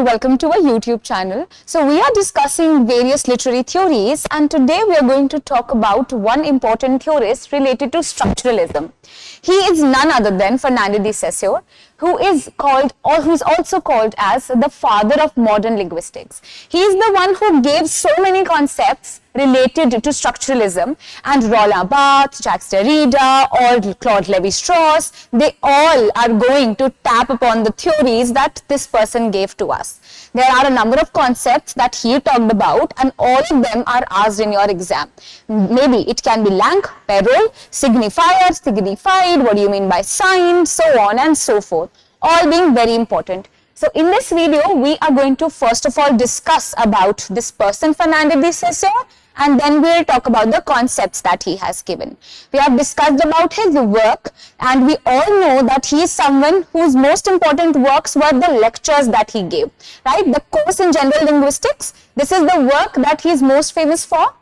and welcome to our YouTube channel. So we are discussing various literary theories, and today we are going to talk about one important theorist related to structuralism. He is none other than Ferdinand de Saussure, who is also called as the father of modern linguistics. He is the one who gave so many concepts related to structuralism, and Roland Barthes, Jacques Derrida, or Claude Lévi-Strauss, they all are going to tap upon the theories that this person gave to us. There are a number of concepts that he talked about, and all of them are asked in your exam. Maybe it can be lang, parole, signifier, signified, what do you mean by sign, so on and so forth, all being very important. So in this video, we are going to first of all discuss about this person, Ferdinand de Saussure, and then we'll talk about the concepts that he has given. We have discussed about his work, and we all know that he is someone whose most important works were the lectures that he gave, right? The course in general linguistics, this is the work that he is most famous for,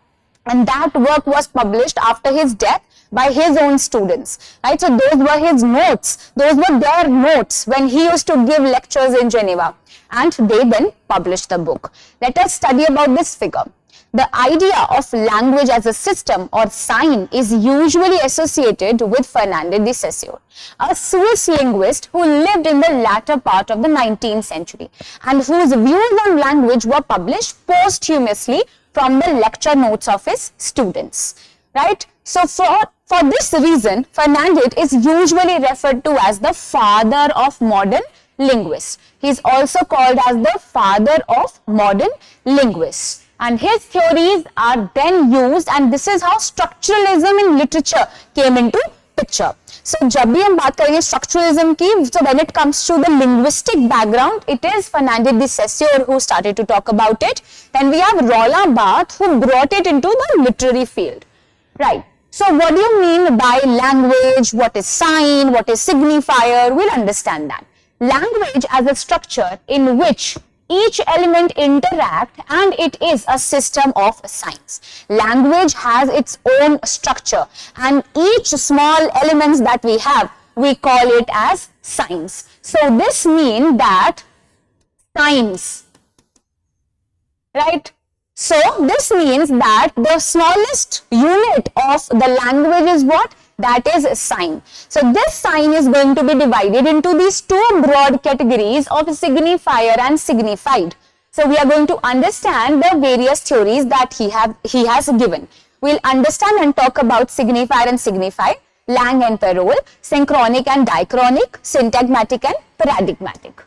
and that work was published after his death by his own students, right? So those were his notes, those were their notes when he used to give lectures in Geneva, and they then published the book. Let us study about this figure. The idea of language as a system or sign is usually associated with Ferdinand de Saussure, a Swiss linguist who lived in the latter part of the 19th century and whose views on language were published posthumously from the lecture notes of his students, right? So for this reason, Ferdinand is usually referred to as the father of modern linguists. He is also called as the father of modern linguists. And his theories are then used, and this is how structuralism in literature came into picture. So, जब भी हम बात करेंगे structuralism की, so when it comes to the linguistic background, it is Ferdinand de Saussure who started to talk about it. Then we have Roland Barthes who brought it into the literary field, right? So, what do you mean by language? What is sign? What is signifier? We'll understand that. Language as a structure in which each element interact, and it is a system of signs. Language has its own structure, and each small elements that we have, we call it as signs. So this means that signs, right? So this means that the smallest unit of the language is what? That is a sign. So this sign is going to be divided into these two broad categories of signifier and signified. So we are going to understand the various theories that he has given. We'll understand and talk about signifier and signify, lang and parole, synchronic and diachronic, syntagmatic and paradigmatic.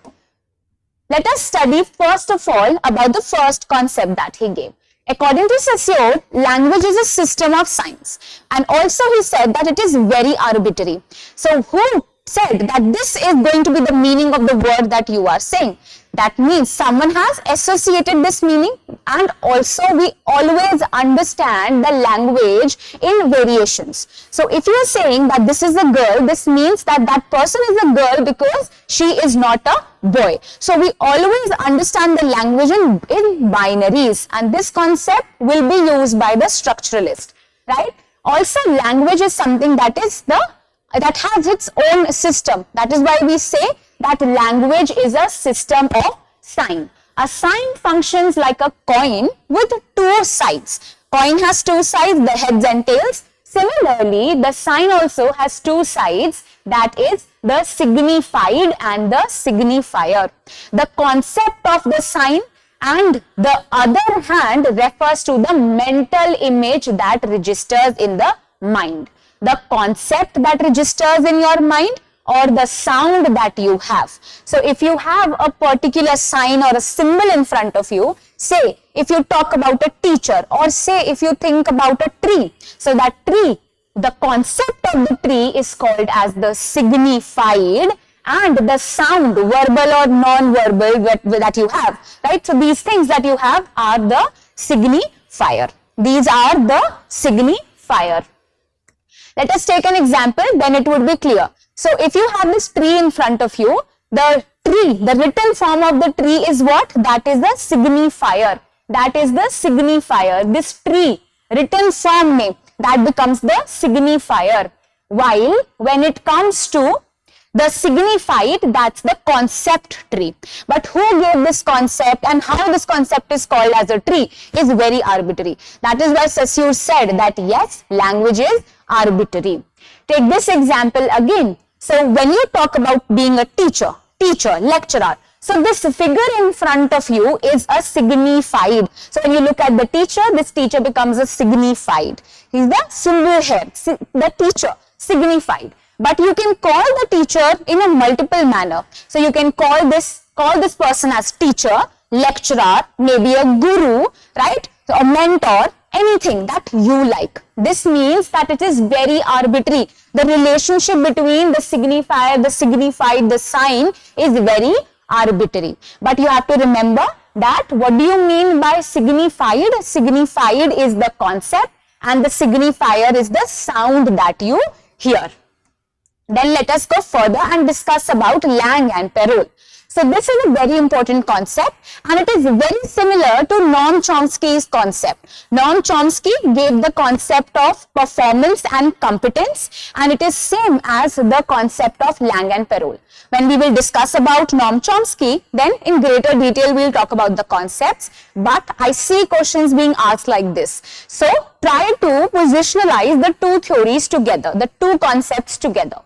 Let us study first of all about the first concept that he gave. According to Saussure, language is a system of signs, and also he said that it is very arbitrary. So who said that this is going to be the meaning of the word that you are saying? That means someone has associated this meaning, and also we always understand the language in variations. So if you are saying that this is a girl, this means that that person is a girl because she is not a boy. So we always understand the language in binaries, and this concept will be used by the structuralist, right? Also, language is something that has its own system. That is why we say that language is a system of sign. A sign functions like a coin with two sides. Coin has two sides, the heads and tails. Similarly, the sign also has two sides, that is the signified and the signifier. The concept of the sign and the other hand refers to the mental image that registers in the mind. The concept that registers in your mind or the sound that you have. So if you have a particular sign or a symbol in front of you, say if you talk about a teacher, or say if you think about a tree, so that tree, the concept of the tree is called as the signified, and the sound, verbal or non-verbal, that you have, right? So these things that you have are the signifier. These are the signifier. Let us take an example, then it would be clear. So if you have this tree in front of you, the tree, the written form of the tree is what? That is the signifier. That is the signifier. This tree, written form name, that becomes the signifier. While when it comes to The signified, that's the concept tree. But who gave this concept and how this concept is called as a tree is very arbitrary. That is why Saussure said that yes, language is arbitrary. Take this example again. So when you talk about being a teacher, lecturer, so this figure in front of you is a signified. So when you look at the teacher, this teacher becomes a signified. He's the symbol here, the teacher, signified. But you can call the teacher in a multiple manner. So you can call this person as teacher, lecturer, maybe a guru, right? So a mentor, anything that you like. This means that it is very arbitrary. The relationship between the signifier, the signified, the sign is very arbitrary. But you have to remember that what do you mean by signified? Signified is the concept and the signifier is the sound that you hear. Then let us go further and discuss about Lang and Perol. So this is a very important concept and it is very similar to Noam Chomsky's concept. Noam Chomsky gave the concept of performance and competence and it is same as the concept of Lang and Perol. When we will discuss about Noam Chomsky, then in greater detail we will talk about the concepts, but I see questions being asked like this. So try to positionalize the two theories together, the two concepts together.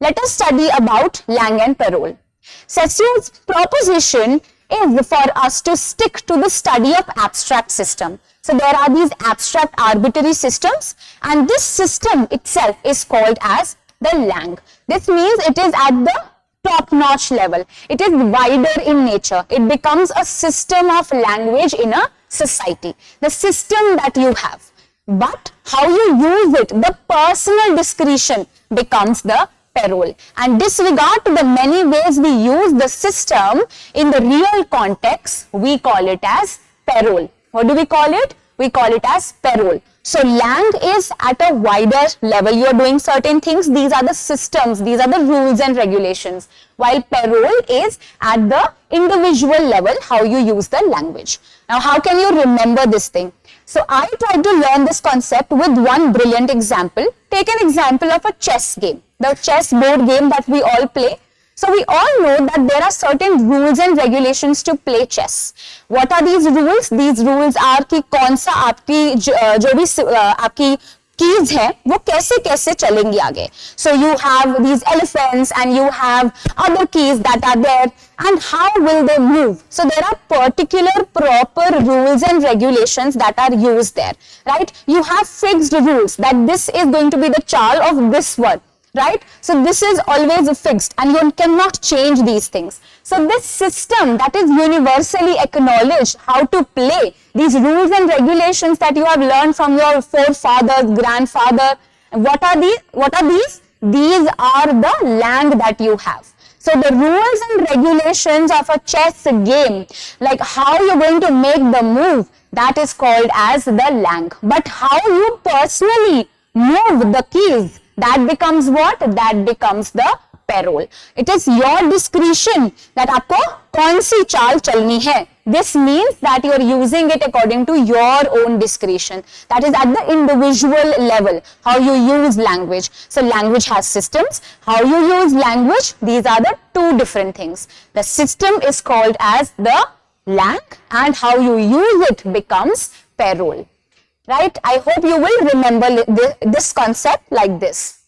Let us study about Lang and Perol. Saussure's proposition is for us to stick to the study of abstract system. So there are these abstract arbitrary systems and this system itself is called as the Lang. This means it is at the top-notch level. It is wider in nature. It becomes a system of language in a society. The system that you have. But how you use it, the personal discretion becomes the Perol. And disregard to the many ways we use the system in the real context, we call it as Perol. What do we call it? We call it as Perol. So Lang is at a wider level. You are doing certain things. These are the systems. These are the rules and regulations. While Perol is at the individual level, how you use the language. Now, how can you remember this thing? So I tried to learn this concept with one brilliant example. Take an example of a chess game. The chess board game that we all play. So we all know that there are certain rules and regulations to play chess. What are these rules? These rules are कि कौन सा आपकी जो भी आपकी keys है वो कैसे कैसे चलेंगी आगे. So you have these elephants and you have other keys that are there and how will they move. So there are particular proper rules and regulations that are used there, right? You have fixed rules that this is going to be the chal of this one. Right? So this is always fixed and you cannot change these things. So this system that is universally acknowledged how to play these rules and regulations that you have learned from your forefathers, grandfather. What are these? These are the Lang that you have. So the rules and regulations of a chess game, like how you're going to make the move, that is called as the Lang. But how you personally move the keys, that becomes what? That becomes the Perol. It is your discretion that आपको कौन सी चाल चलनी है. This means that you are using it according to your own discretion. That is at the individual level, how you use language. So language has systems. How you use language, these are the two different things. The system is called as the Lang and how you use it becomes Perol. Right? I hope you will remember this concept like this.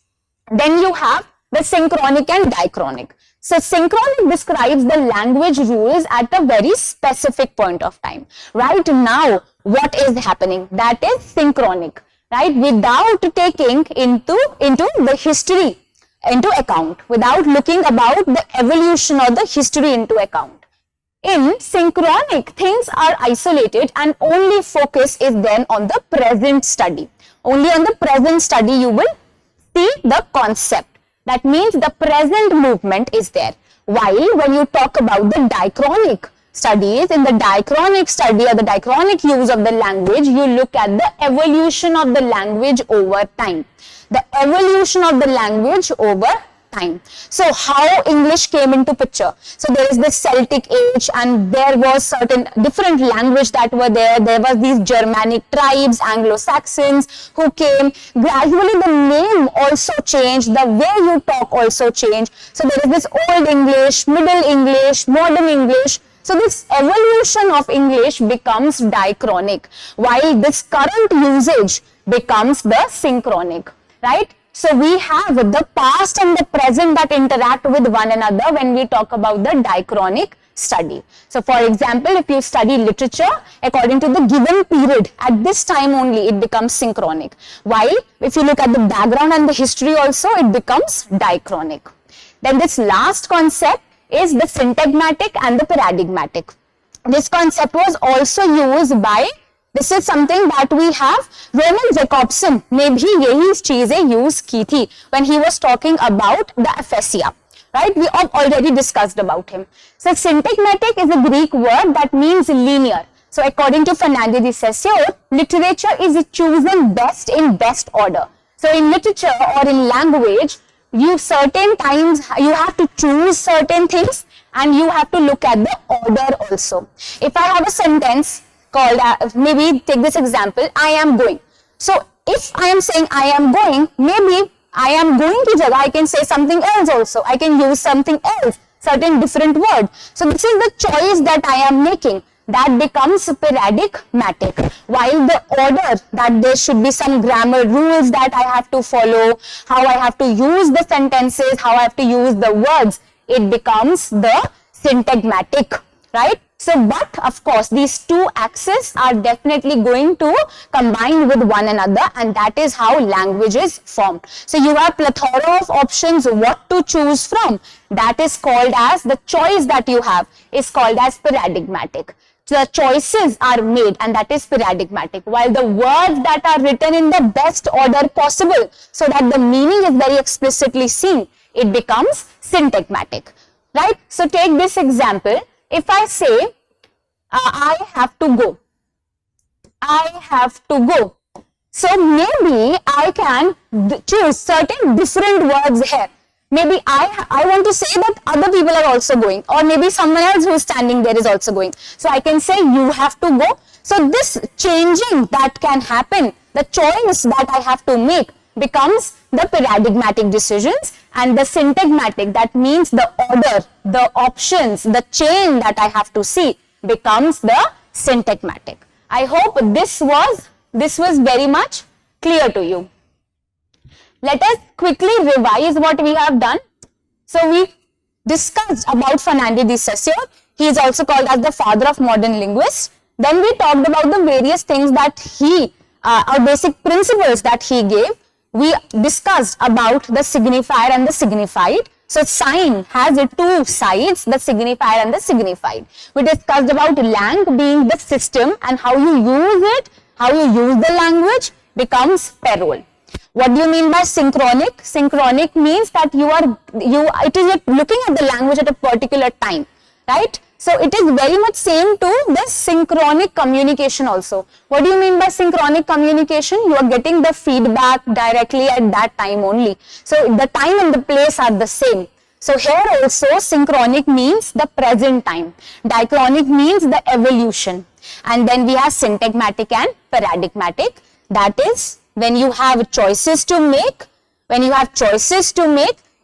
Then you have the synchronic and diachronic. So synchronic describes the language rules at a very specific point of time. Right now, what is happening? That is synchronic. Right? Without taking into the history into account, without looking about the evolution or the history into account. In synchronic, things are isolated and only focus is then on the present study. Only on the present study you will see the concept. That means the present movement is there. While when you talk about the diachronic studies, in the diachronic study or the diachronic use of the language, you look at the evolution of the language over time. The evolution of the language over time. So how English came into picture? So there is this Celtic age, and there was certain different language that were there. There was these Germanic tribes, Anglo-Saxons who came. Gradually the name also changed, the way you talk also changed. So there is this Old English, Middle English, Modern English. So this evolution of English becomes diachronic, while this current usage becomes the synchronic, right? So we have the past and the present that interact with one another when we talk about the diachronic study. So for example, if you study literature, according to the given period, at this time only it becomes synchronic, while if you look at the background and the history also, it becomes diachronic. Then this last concept is the syntagmatic and the paradigmatic. This concept was also used by, this is something that we have, Roman Jacobson ने भी यही चीजें use की थी when he was talking about the aphasia, right? We have already discussed about him. So syntagmatic is a Greek word that means linear. So according to Ferdinand de Saussure, literature is chosen best in best order. So in literature or in language, you certain times you have to choose certain things and you have to look at the order also. If I have a sentence called, maybe take this example, I am going. So if I am saying I am going, maybe I am going to jagah, I can say something else also. I can use something else, certain different word. So this is the choice that I am making. That becomes paradigmatic, while the order, that there should be some grammar rules that I have to follow, how I have to use the sentences, how I have to use the words, it becomes the syntagmatic, right? So, but of course, these two axes are definitely going to combine with one another, and that is how language is formed. So, you have plethora of options what to choose from. That is called as, the choice that you have is called as paradigmatic. So the choices are made, and that is paradigmatic, while the words that are written in the best order possible so that the meaning is very explicitly seen, it becomes syntagmatic, right? So take this example. If I say, I have to go, I have to go. So maybe I can choose certain different words here. Maybe I want to say that other people are also going, or maybe someone else who is standing there is also going. So I can say you have to go. So this changing that can happen, the choice that I have to make becomes the paradigmatic decisions, and the syntagmatic, that means the order, the options, the chain that I have to see, becomes the syntagmatic. I hope this was very much clear to you. Let us quickly revise what we have done. So we discussed about Ferdinand de Saussure. He is also called as the father of modern linguists. Then we talked about the various things that he, or basic principles that he gave. We discussed about the signifier and the signified. So sign has two sides, the signifier and the signified. We discussed about lang being the system, and how you use it, how you use the language becomes parole. What do you mean by synchronic? Synchronic means that it is looking at the language at a particular time, right? So it is very much same to this synchronic communication also. What do you mean by synchronic communication? You are getting the feedback directly at that time only. So the time and the place are the same. So here also synchronic means the present time. Diachronic means the evolution. And then we have syntagmatic and paradigmatic. That is, when you have choices to make,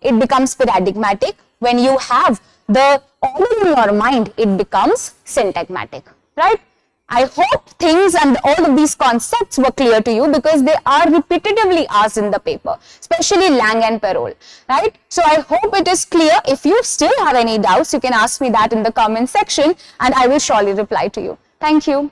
it becomes paradigmatic. When you have the order in your mind, it becomes syntagmatic, right? I hope things and all of these concepts were clear to you, because they are repetitively asked in the paper, especially lang and parole, right? So I hope it is clear. If you still have any doubts, you can ask me that in the comment section, and I will surely reply to you. Thank you.